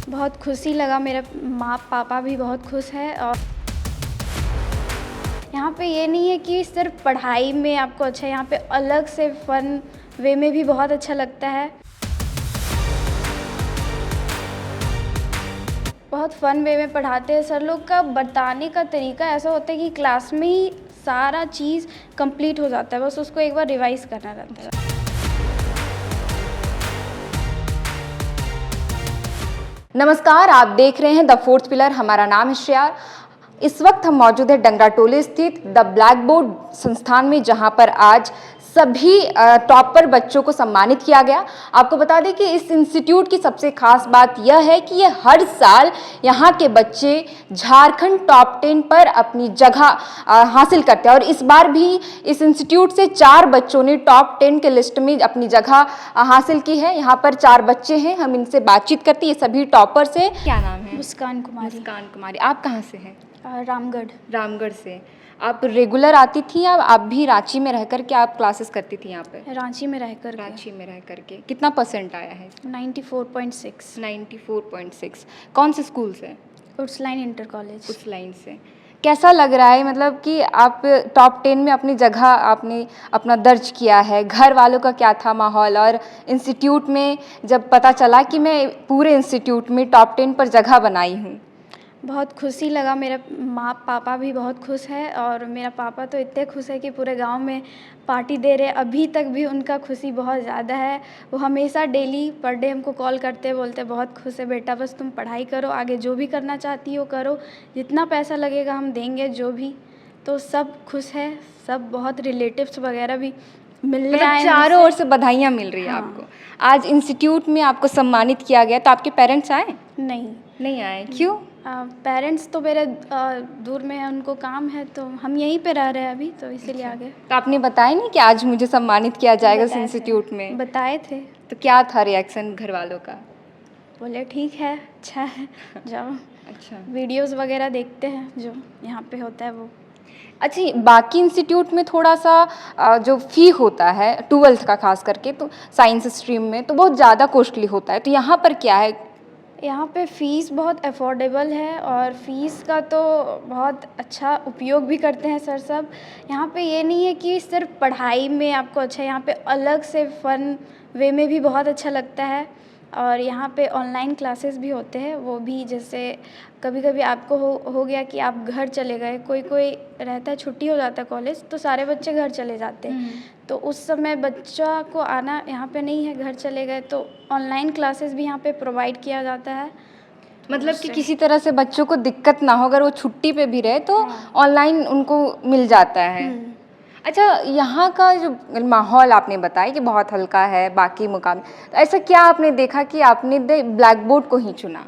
बहुत खुशी लगा, मेरे माँ पापा भी बहुत खुश है। और यहाँ पे ये नहीं है कि सिर्फ पढ़ाई में आपको अच्छा है, यहाँ पे अलग से फ़न वे में भी बहुत अच्छा लगता है। बहुत फ़न वे में पढ़ाते हैं सर लोग। का बताने का तरीका ऐसा होता है कि क्लास में ही सारा चीज़ कंप्लीट हो जाता है, बस उसको एक बार रिवाइज़ करना रहता है। नमस्कार, आप देख रहे हैं द फोर्थ पिलर। हमारा नाम है श्रेया। इस वक्त हम मौजूद है डंगराटोली स्थित द ब्लैक बोर्ड संस्थान में, जहां पर आज सभी टॉपर बच्चों को सम्मानित किया गया। आपको बता दें कि इस इंस्टीट्यूट की सबसे खास बात यह है कि ये हर साल यहाँ के बच्चे झारखंड टॉप 10 पर अपनी जगह हासिल करते हैं और इस बार भी इस इंस्टीट्यूट से 4 बच्चों ने टॉप 10 के लिस्ट में अपनी जगह हासिल की है। यहाँ पर 4 बच्चे हैं, हम इनसे बातचीत करते हैं। ये सभी टॉपर्स हैं। क्या नाम है? मुस्कान कुमारी। मुस्कान कुमारी। आप कहाँ से हैं? रामगढ़। रामगढ़ से। आप रेगुलर आती थी या आप भी रांची में रह कर के आप क्लासेस करती थी यहाँ पे? रांची में रह कर रांची में रह कर के। कितना परसेंट आया है? 94.6। 94.6। कौन से स्कूल से? उर्सलाइन इंटर कॉलेज। उस लाइन से। कैसा लग रहा है, मतलब कि आप टॉप 10 में अपनी जगह आपने अपना दर्ज किया है, घर वालों का क्या था माहौल, और इंस्टीट्यूट में जब पता चला कि मैं पूरे इंस्टीट्यूट में टॉप 10 पर जगह बनाई हूँ? बहुत खुशी लगा, मेरे माँ पापा भी बहुत खुश है। और मेरा पापा तो इतने खुश है कि पूरे गांव में पार्टी दे रहे। अभी तक भी उनका खुशी बहुत ज़्यादा है। वो हमेशा डेली पर डे हमको कॉल करते, बोलते बहुत खुश है बेटा, बस तुम पढ़ाई करो, आगे जो भी करना चाहती हो करो, जितना पैसा लगेगा हम देंगे जो भी। तो सब खुश है, सब बहुत रिलेटिव्स वगैरह भी मिलने आए। चारों ओर से बधाइयाँ मिल रही है। हाँ। आपको आज इंस्टीट्यूट में आपको सम्मानित किया गया, तो आपके पेरेंट्स आए? नहीं आए। क्यों? पेरेंट्स तो मेरे दूर में है, उनको काम है, तो हम यहीं पे रह रहे हैं अभी, तो इसीलिए आ गए। तो आपने बताया नहीं कि आज मुझे सम्मानित किया जाएगा इस बताए थे। इंस्टीट्यूट में? बताए थे। तो क्या था रिएक्शन घर वालों का? बोले ठीक है, अच्छा है, जाओ। अच्छा। वीडियोस वगैरह देखते हैं जो यहाँ पे होता है वो। अच्छा, बाकी इंस्टीट्यूट में थोड़ा सा जो फ़ी होता है 12th का खास करके, तो साइंस स्ट्रीम में तो बहुत ज़्यादा कॉस्टली होता है, तो यहाँ पर क्या है? यहाँ पे फ़ीस बहुत अफोर्डेबल है और फ़ीस का तो बहुत अच्छा उपयोग भी करते हैं सर सब। यहाँ पे ये नहीं है कि सिर्फ पढ़ाई में आपको अच्छा है, यहाँ पे अलग से फ़न वे में भी बहुत अच्छा लगता है। और यहाँ पे ऑनलाइन क्लासेस भी होते हैं, वो भी जैसे कभी कभी आपको हो गया कि आप घर चले गए, कोई कोई रहता है छुट्टी हो जाता है कॉलेज, तो सारे बच्चे घर चले जाते हैं। तो उस समय बच्चा को आना यहाँ पे नहीं है, घर चले गए, तो ऑनलाइन क्लासेस भी यहाँ पे प्रोवाइड किया जाता है। मतलब कि किसी तरह से बच्चों को दिक्कत ना हो, अगर वो छुट्टी पे भी रहे तो हाँ। ऑनलाइन उनको मिल जाता है। अच्छा, यहाँ का जो माहौल आपने बताया कि बहुत हल्का है बाकी मुकाम, तो ऐसा क्या आपने देखा कि आपने ब्लैक बोर्ड को ही चुना?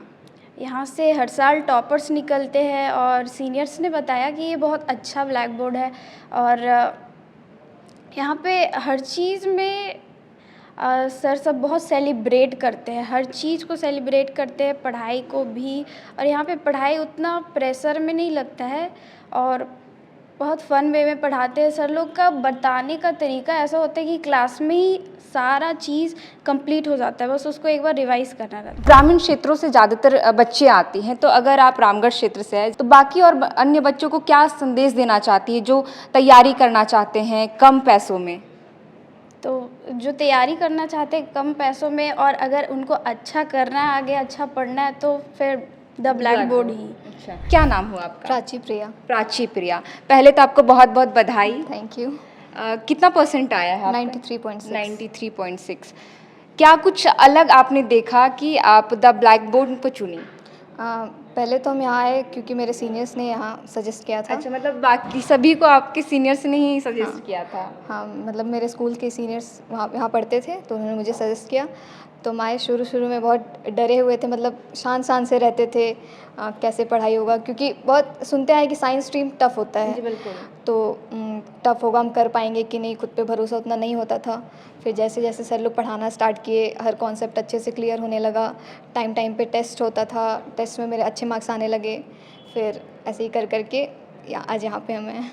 यहाँ से हर साल टॉपर्स निकलते हैं और सीनियर्स ने बताया कि ये बहुत अच्छा ब्लैक बोर्ड है। और यहाँ पे हर चीज़ में सर सब बहुत सेलिब्रेट करते हैं, हर चीज़ को सेलिब्रेट करते हैं, पढ़ाई को भी। और यहाँ पे पढ़ाई उतना प्रेशर में नहीं लगता है और बहुत फ़न वे में पढ़ाते हैं सर लोग। का बताने का तरीका ऐसा होता है कि क्लास में ही सारा चीज़ कंप्लीट हो जाता है, बस उसको एक बार रिवाइज़ करना रहता है। ग्रामीण क्षेत्रों से ज़्यादातर बच्चे आते हैं, तो अगर आप रामगढ़ क्षेत्र से हैं तो बाकी और अन्य बच्चों को क्या संदेश देना चाहती है जो तैयारी करना चाहते हैं कम पैसों में? तो जो तैयारी करना चाहते हैं कम पैसों में, और अगर उनको अच्छा करना है, आगे अच्छा पढ़ना है, तो फिर द ब्लैक बोर्ड ही। अच्छा, क्या नाम हुआ आपका? प्राची प्रिया। प्राची प्रिया। पहले तो आपको बहुत बहुत बधाई। Thank you. कितना परसेंट आया है आपका? 93.6। 93.6। क्या कुछ अलग आपने देखा कि आप द ब्लैक बोर्ड को चुनी? पहले तो हम यहाँ आए क्योंकि मेरे सीनियर्स ने यहाँ सजेस्ट किया था। अच्छा, मतलब बाकी सभी को आपके सीनियर्स ने ही सजेस्ट किया था? हाँ, मतलब मेरे स्कूल के सीनियर्स यहाँ पढ़ते थे, तो उन्होंने मुझे सजेस्ट किया। तो माए शुरू में बहुत डरे हुए थे, मतलब शान से रहते थे कैसे पढ़ाई होगा, क्योंकि बहुत सुनते हैं कि साइंस स्ट्रीम टफ़ होता है। जी बिल्कुल। तो टफ़ होगा, हम कर पाएंगे कि नहीं, खुद पे भरोसा उतना नहीं होता था। फिर जैसे जैसे सर लोग पढ़ाना स्टार्ट किए, हर कॉन्सेप्ट अच्छे से क्लियर होने लगा। टाइम पे टेस्ट होता था, टेस्ट में मेरे अच्छे मार्क्स आने लगे। फिर ऐसे ही करके आज यहाँ पे हम हैं।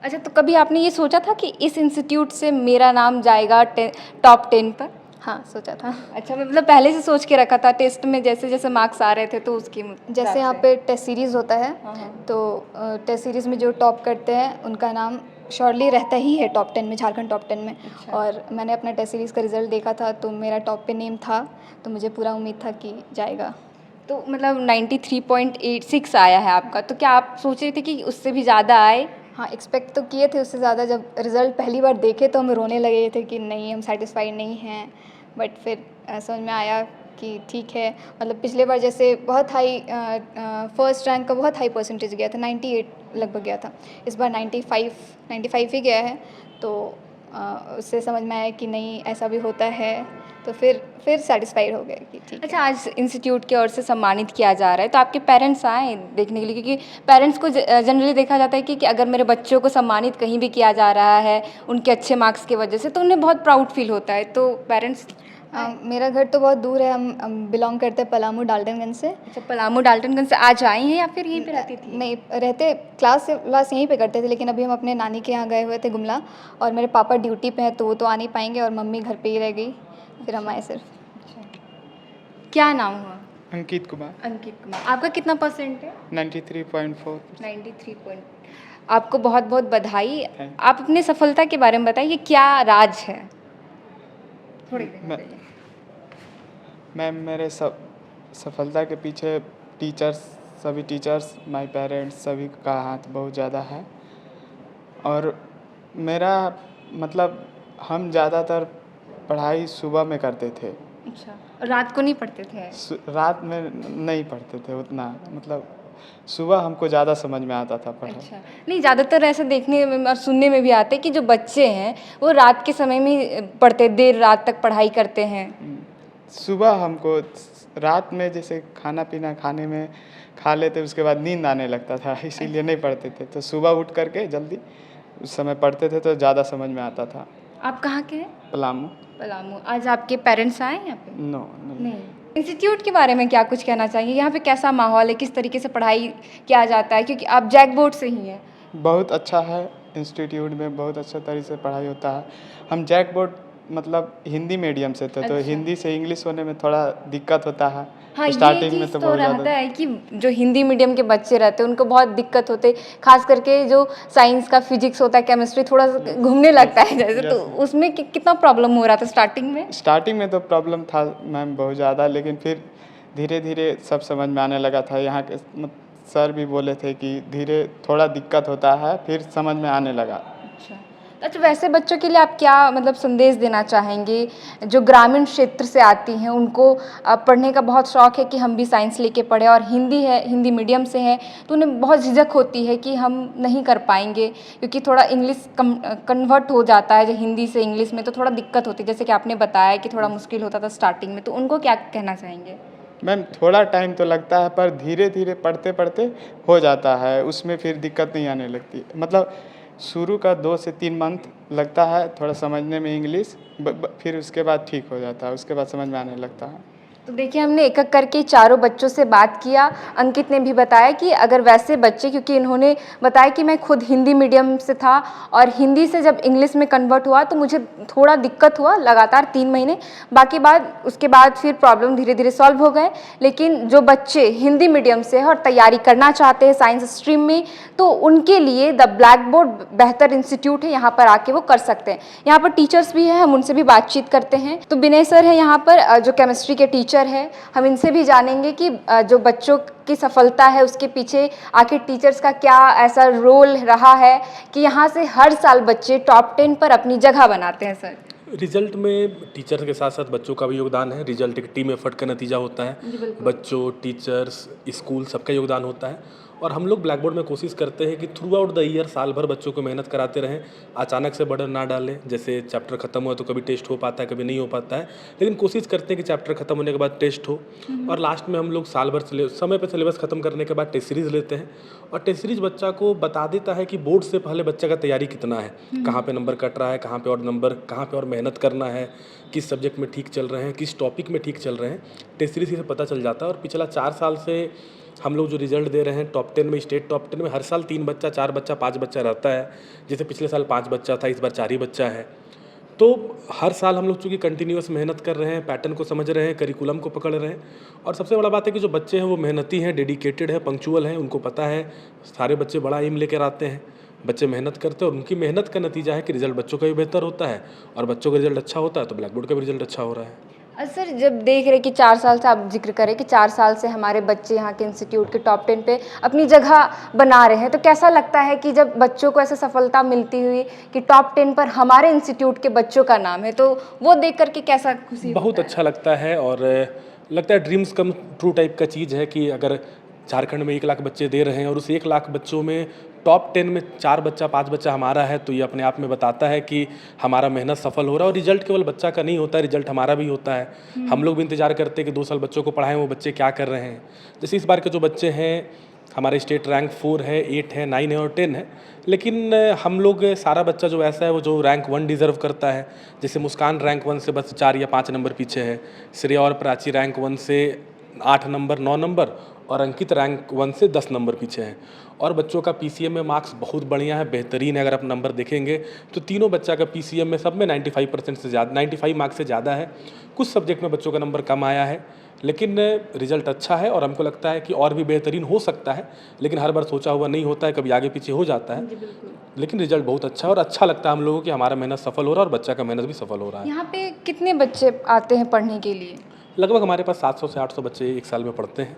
अच्छा, तो कभी आपने ये सोचा था कि इस इंस्टीट्यूट से मेरा नाम जाएगा टॉप 10 पर? हाँ, सोचा था। अच्छा, मतलब पहले से सोच के रखा था टेस्ट में जैसे जैसे मार्क्स आ रहे थे तो उसकी जैसे यहाँ पे टेस्ट सीरीज़ होता है, हाँ, हाँ। तो टेस्ट सीरीज़ में जो टॉप करते हैं उनका नाम श्योरली रहता ही है टॉप 10 में, झारखंड टॉप 10 में। अच्छा। और मैंने अपना टेस्ट सीरीज़ का रिज़ल्ट देखा था तो मेरा टॉप पे नेम था, तो मुझे पूरा उम्मीद था कि जाएगा। तो मतलब 93.86 आया है आपका, तो क्या आप सोच रहे थे कि उससे भी ज़्यादा आए? हाँ, एक्सपेक्ट तो किए थे उससे ज़्यादा। जब रिज़ल्ट पहली बार देखे तो हम रोने लगे थे कि नहीं, हम सैटिस्फाइड नहीं हैं। बट फिर समझ में आया कि ठीक है, मतलब पिछले बार जैसे बहुत हाई फर्स्ट रैंक का बहुत हाई परसेंटेज गया था, 98 लगभग गया था। इस बार 95 ही गया है, तो उससे समझ में आया कि नहीं, ऐसा भी होता है। तो फिर सैटिस्फाइड हो गए कि ठीक है। अच्छा, आज इंस्टीट्यूट की ओर से सम्मानित किया जा रहा है, तो आपके पेरेंट्स आए देखने के लिए? क्योंकि पेरेंट्स को जनरली देखा जाता है कि अगर मेरे बच्चों को सम्मानित कहीं भी किया जा रहा है उनके अच्छे मार्क्स की वजह से, तो उन्हें बहुत प्राउड फील होता है। तो पेरेंट्स मेरा घर तो बहुत दूर है, हम बिलोंग करते हैं पलामू डाल्टनगंज से। अच्छा, पलामू डाल्टनगंज से आज आई हैं या फिर यहीं पे रहती थी? नहीं, रहते क्लास यहीं पे करते थे, लेकिन अभी हम अपने नानी के यहाँ गए हुए थे गुमला, और मेरे पापा ड्यूटी पे हैं तो वो तो आ नहीं पाएंगे, और मम्मी घर पे ही रह गई, फिर हम आए सिर्फ। क्या नाम हुआ? अंकित कुमार। अंकित कुमार। आपका कितना परसेंट है? 93.4। 93 पॉइंट। आपको बहुत बहुत बधाई। Thank you। आप अपने सफलता के बारे में बताइए, क्या राज है? थोड़ी देर मैं- बताइए। मैम, मेरे सफलता के पीछे सभी टीचर्स, माय पेरेंट्स, सभी का हाथ बहुत ज़्यादा है। और मेरा मतलब हम ज़्यादातर पढ़ाई सुबह में करते थे, अच्छा, रात को नहीं पढ़ते थे? रात में नहीं पढ़ते थे उतना। मतलब सुबह हमको ज़्यादा समझ में आता था पढ़ाई। अच्छा, नहीं, ज़्यादातर ऐसे देखने में और सुनने में भी आते हैं कि जो बच्चे हैं वो रात के समय में पढ़ते, देर रात तक पढ़ाई करते हैं। सुबह हमको रात में जैसे खाना पीना खाने में खा लेते, उसके बाद नींद आने लगता था, इसीलिए नहीं पढ़ते थे। तो सुबह उठ करके जल्दी उस समय पढ़ते थे तो ज़्यादा समझ में आता था। आप कहाँ के हैं? पलामू। पलामू। आज आपके पेरेंट्स आए हैं यहाँ पे? नो, नहीं। नहीं। इंस्टीट्यूट के बारे में क्या कुछ कहना चाहिए? यहाँ पे कैसा माहौल है, किस तरीके से पढ़ाई किया जाता है? क्योंकि आप जैक बोर्ड से ही हैं। बहुत अच्छा है, इंस्टीट्यूट में बहुत अच्छा तरीके से पढ़ाई होता है। हम जैक बोर्ड मतलब हिंदी मीडियम से थे, तो अच्छा। हिंदी से इंग्लिश होने में थोड़ा दिक्कत होता है। हाँ, स्टार्टिंग ये में चीज़ तो तो बहुत रहता ज़्यादा। है कि जो हिंदी मीडियम के बच्चे रहते हैं उनको बहुत दिक्कत होते, खास करके जो साइंस का फिजिक्स होता है, केमिस्ट्री थोड़ा सा घूमने लगता है जैसे, तो उसमें कितना प्रॉब्लम हो रहा था स्टार्टिंग में? स्टार्टिंग में तो प्रॉब्लम था मैम बहुत ज़्यादा, लेकिन फिर धीरे धीरे सब समझ में आने लगा था। यहाँ के सर भी बोले थे कि धीरे थोड़ा दिक्कत होता है, फिर समझ में आने लगा। अच्छा, वैसे बच्चों के लिए आप क्या मतलब संदेश देना चाहेंगे जो ग्रामीण क्षेत्र से आती हैं, उनको पढ़ने का बहुत शौक़ है कि हम भी साइंस लेके पढ़े, और हिंदी है, हिंदी मीडियम से है, तो उन्हें बहुत झिझक होती है कि हम नहीं कर पाएंगे क्योंकि थोड़ा इंग्लिश कन्वर्ट हो जाता है, जो हिंदी से इंग्लिश में, तो थोड़ा दिक्कत होती है, जैसे कि आपने बताया कि थोड़ा मुश्किल होता था स्टार्टिंग में, तो उनको क्या कहना चाहेंगे? मैम, थोड़ा टाइम तो लगता है, पर धीरे धीरे पढ़ते पढ़ते हो जाता है, उसमें फिर दिक्कत नहीं आने लगती। मतलब शुरू का 2 से 3 मंथ लगता है थोड़ा समझने में इंग्लिश, फिर उसके बाद ठीक हो जाता है, उसके बाद समझ में आने लगता है। तो देखिए, हमने एक एक करके चारों बच्चों से बात किया। अंकित ने भी बताया कि अगर वैसे बच्चे, क्योंकि इन्होंने बताया कि मैं खुद हिंदी मीडियम से था और हिंदी से जब इंग्लिश में कन्वर्ट हुआ तो मुझे थोड़ा दिक्कत हुआ लगातार 3 महीने, बाकी उसके बाद फिर प्रॉब्लम धीरे धीरे सॉल्व हो गए। लेकिन जो बच्चे हिंदी मीडियम से हैं और तैयारी करना चाहते हैं साइंस स्ट्रीम में, तो उनके लिए द ब्लैक बोर्ड बेहतर इंस्टीट्यूट है, यहाँ पर आके वो कर सकते हैं। यहाँ पर टीचर्स भी हैं, हम उनसे भी बातचीत करते हैं। तो विनय सर है यहाँ पर, जो केमिस्ट्री के टीचर है, हम इनसे भी जानेंगे कि जो बच्चों की सफलता है उसके पीछे आखिर टीचर्स का क्या ऐसा रोल रहा है कि यहाँ से हर साल बच्चे टॉप 10 पर अपनी जगह बनाते हैं। सर, रिजल्ट में टीचर के साथ साथ बच्चों का भी योगदान है। रिजल्ट एक टीम एफर्ट का नतीजा होता है। बच्चों, टीचर्स, स्कूल सबका योगदान होता है। और हम लोग ब्लैक बोर्ड में कोशिश करते हैं कि थ्रू आउट द ईयर साल भर बच्चों को मेहनत कराते रहें, अचानक से बर्डन ना डालें। जैसे चैप्टर खत्म हुआ तो कभी टेस्ट हो पाता है, कभी नहीं हो पाता है, लेकिन कोशिश करते हैं कि चैप्टर खत्म होने के बाद टेस्ट हो। और लास्ट में हम लोग साल भर समय पर सिलेबस खत्म करने के बाद टेस्ट सीरीज़ लेते हैं, और टेस्ट सीरीज बच्चा को बता देता है कि बोर्ड से पहले बच्चे का तैयारी कितना है, कहाँ पे नंबर कट रहा है, कहाँ पे और मेहनत करना है, किस सब्जेक्ट में ठीक चल रहे हैं, किस टॉपिक में ठीक चल रहे हैं। टेस्ट सीरीज से पता चल जाता है। और पिछला 4 साल से हम लोग जो रिजल्ट दे रहे हैं टॉप 10 में, स्टेट टॉप 10 में हर साल 3 बच्चा, 4 बच्चा, 5 बच्चा रहता है। जैसे पिछले साल 5 बच्चा था, इस बार 4 ही बच्चा है। तो हर साल हम लोग चूँकि कंटिन्यूअस मेहनत कर रहे हैं, पैटर्न को समझ रहे हैं, करिकुलम को पकड़ रहे हैं, और सबसे बड़ा बात है कि जो बच्चे हैं वो मेहनती हैं, डेडिकेटेड है, पंक्चुअल हैं, उनको पता है सारे बच्चे बड़ा एम लेकर आते हैं, बच्चे मेहनत करते हैं और उनकी मेहनत का नतीजा है कि रिजल्ट बच्चों का भी बेहतर होता है, और बच्चों का रिजल्ट अच्छा होता है तो ब्लैक बोर्ड का भी रिजल्ट अच्छा हो रहा है। सर जब देख रहे कि 4 साल से आप जिक्र करें कि 4 साल से हमारे बच्चे यहाँ के इंस्टीट्यूट के टॉप 10 पे अपनी जगह बना रहे हैं, तो कैसा लगता है कि जब बच्चों को ऐसे सफलता मिलती हुई कि टॉप 10 पर हमारे इंस्टीट्यूट के बच्चों का नाम है, तो वो देख करके कैसा खुशी बहुत अच्छा लगता है, और लगता है ड्रीम्स कम ट्रू टाइप का चीज़ है कि अगर झारखंड में 1 लाख बच्चे दे रहे हैं और उस 1 लाख बच्चों में टॉप 10 में 4 बच्चा 5 बच्चा हमारा है, तो ये अपने आप में बताता है कि हमारा मेहनत सफल हो रहा है। और रिजल्ट केवल बच्चा का नहीं होता है, रिजल्ट हमारा भी होता है। हम लोग भी इंतजार करते हैं कि 2 साल बच्चों को पढ़ाएं, वो बच्चे क्या कर रहे हैं। जैसे इस बार के जो बच्चे हैं, हमारे स्टेट रैंक 4 है, 8 है, 9 है और 10 है, लेकिन हम लोग सारा बच्चा जो ऐसा है वो जो रैंक 1 डिज़र्व करता है। जैसे मुस्कान रैंक 1 से बस 4 या 5 नंबर पीछे है, श्रेया और प्राची रैंक 1 से 8 नंबर 9 नंबर, और अंकित रैंक 1 से 10 नंबर पीछे हैं। और बच्चों का पीसीएम में मार्क्स बहुत बढ़िया है, बेहतरीन है। अगर आप नंबर देखेंगे तो तीनों बच्चा का पीसीएम में सब में 95% से ज़्यादा, 95 मार्क्स से ज़्यादा है। कुछ सब्जेक्ट में बच्चों का नंबर कम आया है, लेकिन रिजल्ट अच्छा है और हमको लगता है कि और भी बेहतरीन हो सकता है, लेकिन हर बार सोचा हुआ नहीं होता है, कभी आगे पीछे हो जाता है। लेकिन रिजल्ट बहुत अच्छा है और अच्छा लगता है हम लोगों को कि हमारा मेहनत सफल हो रहा है और बच्चा का मेहनत भी सफल हो रहा है। यहाँ पे कितने बच्चे आते हैं पढ़ने के लिए? लगभग हमारे पास 700 से 800 बच्चे एक साल में पढ़ते हैं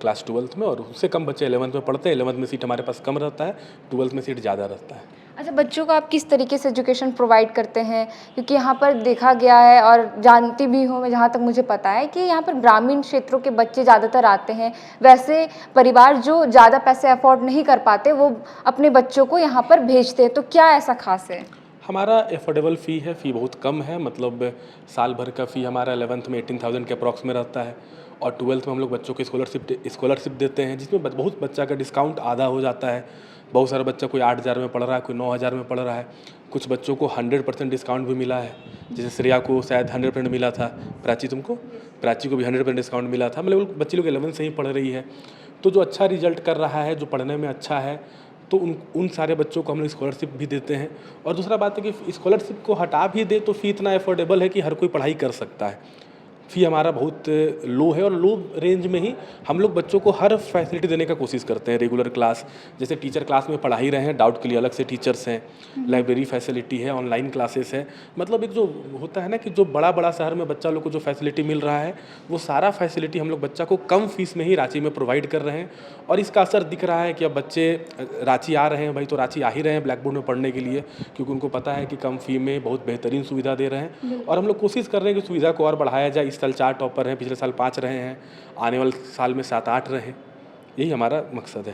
क्लास 12th में, और उससे कम बच्चे 11th में पढ़ते हैं। 11th में सीट हमारे पास कम रहता है, 12th में सीट ज़्यादा रहता है। अच्छा, बच्चों को आप किस तरीके से एजुकेशन प्रोवाइड करते हैं? क्योंकि यहाँ पर देखा गया है और जानती भी हूँ मैं, जहाँ तक मुझे पता है कि यहाँ पर ग्रामीण क्षेत्रों के बच्चे ज़्यादातर आते हैं। वैसे परिवार जो ज़्यादा पैसे अफोर्ड नहीं कर पाते, वो अपने बच्चों को यहाँ पर भेजते हैं, तो क्या ऐसा खास है? हमारा एफोर्डेबल फ़ी है, फ़ी बहुत कम है, मतलब साल भर का फ़ी हमारा 11th में 18,000 के अप्रॉक्स में रहता है, और 12th में हम लोग बच्चों को स्कॉलरशिप देते हैं, जिसमें बहुत बच्चा का डिस्काउंट आधा हो जाता है। बहुत सारा बच्चा कोई 8,000 में पढ़ रहा है, कोई 9,000 में पढ़ रहा है। कुछ बच्चों को 100% डिस्काउंट भी मिला है, जैसे श्रेया को शायद 100% मिला था, प्राची को भी 100% डिस्काउंट मिला था। मतलब बच्ची लोग 11 से ही पढ़ रही है, तो जो अच्छा रिजल्ट कर रहा है, जो पढ़ने में अच्छा है, तो उन सारे बच्चों को हम लोग स्कॉलरशिप भी देते हैं। और दूसरा बात है कि स्कॉलरशिप को हटा भी दे तो फ़ी इतना अफोर्डेबल है कि हर कोई पढ़ाई कर सकता है। फ़ी हमारा बहुत लो है, और लो रेंज में ही हम लोग बच्चों को हर फैसिलिटी देने का कोशिश करते हैं। रेगुलर क्लास, जैसे टीचर क्लास में पढ़ा ही रहे हैं, डाउट के लिए अलग से टीचर्स हैं, लाइब्रेरी फैसिलिटी है, ऑनलाइन क्लासेस है। मतलब एक जो होता है ना कि जो बड़ा शहर में बच्चा लोग को जो फैसिलिटी मिल रहा है, वो सारा फैसिलिटी हम लोग बच्चा को कम फीस में ही रांची में प्रोवाइड कर रहे हैं। और इसका असर दिख रहा है कि अब बच्चे रांची आ रहे हैं, भाई तो रांची आ ही रहे हैं ब्लैक बोर्ड में पढ़ने के लिए, क्योंकि उनको पता है कि कम फ़ी में बहुत बेहतरीन सुविधा दे रहे हैं। और हम लोग कोशिश कर रहे हैं कि सुविधा को और बढ़ाया जाए। इस साल 4 टॉपर हैं, पिछले साल 5 रहे हैं, आने वाले साल में 7-8 रहें, यही हमारा मकसद है।